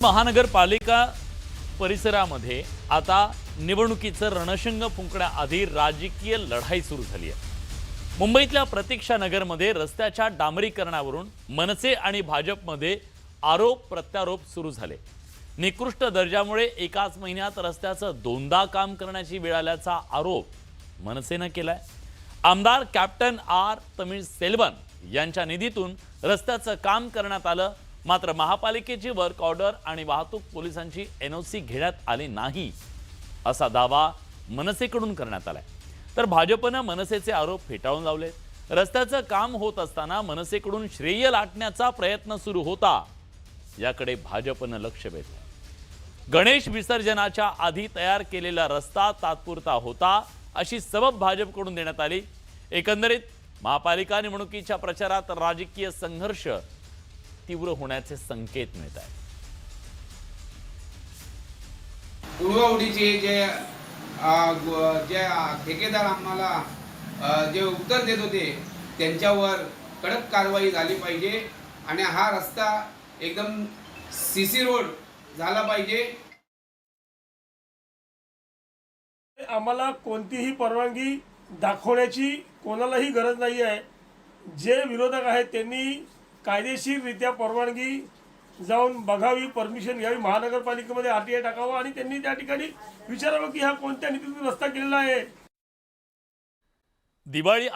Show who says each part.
Speaker 1: महानगरपालिका परिसरामध्ये आता निवडणुकीचं रणशिंग फुंकण्याआधी राजकीय लढाई सुरू झाली आहे। मुंबईतल्या प्रतीक्षा नगरमध्ये रस्त्याच्या डांबरीकरणावरून मनसे आणि भाजपमध्ये आरोप प्रत्यारोप सुरू झाले। निकृष्ट दर्जामुळे एकाच महिन्यात रस्त्याचं दोनदा काम करण्याची वेळ आल्याचा आरोप मनसेने केलाय। आमदार कॅप्टन आर तमिळसेल्वन यांच्या निधीतून रस्त्याचं काम करण्यात आलं, मात्र महापालिकेची वर्क ऑर्डर आणि वाहतूक पोलिसांची एनओसी घेण्यात आली नाही असा दावा मनसेकडून करण्यात आलाय। तर भाजपने मनसेचे आरोप फेटाळून लावले। रस्त्याचं काम होत असताना मनसेकडून श्रेय लाटण्याचा प्रयत्न सुरू होता, याकडे भाजपने लक्ष वेधलं। गणेश विसर्जनाच्या आधी तयार केलेला रस्ता तात्पुरता होता अशी सबब भाजपकडून देण्यात आली। एकंदरीत महापालिका निवडणुकीच्या प्रचारात राजकीय संघर्ष तीव्र होण्याचे संकेत मिळत आहेत।
Speaker 2: उडवाउडीचे जे ठेकेदार आम्हाला जे उत्तर देत होते त्यांच्यावर कडक कारवाई झाली पाहिजे आणि हा रस्ता एकदम सीसी रोड झाला पाहिजे।
Speaker 3: आम्हाला कोणतीही परवानगी दाखवण्याची कोणालाही गरज नाही आहे। जे विरोधक आहेत त्यांनी कायदेशीररित्या परवानगी जाऊन बघावी, परमिशन घ्यावी, महानगरपालिकेमध्ये आरटीआय टाकावा आणि त्यांनी त्या ठिकाणी विचारावं की हा कोणत्या नीतीतून रस्ता केलेला आहे।
Speaker 1: दिवाळी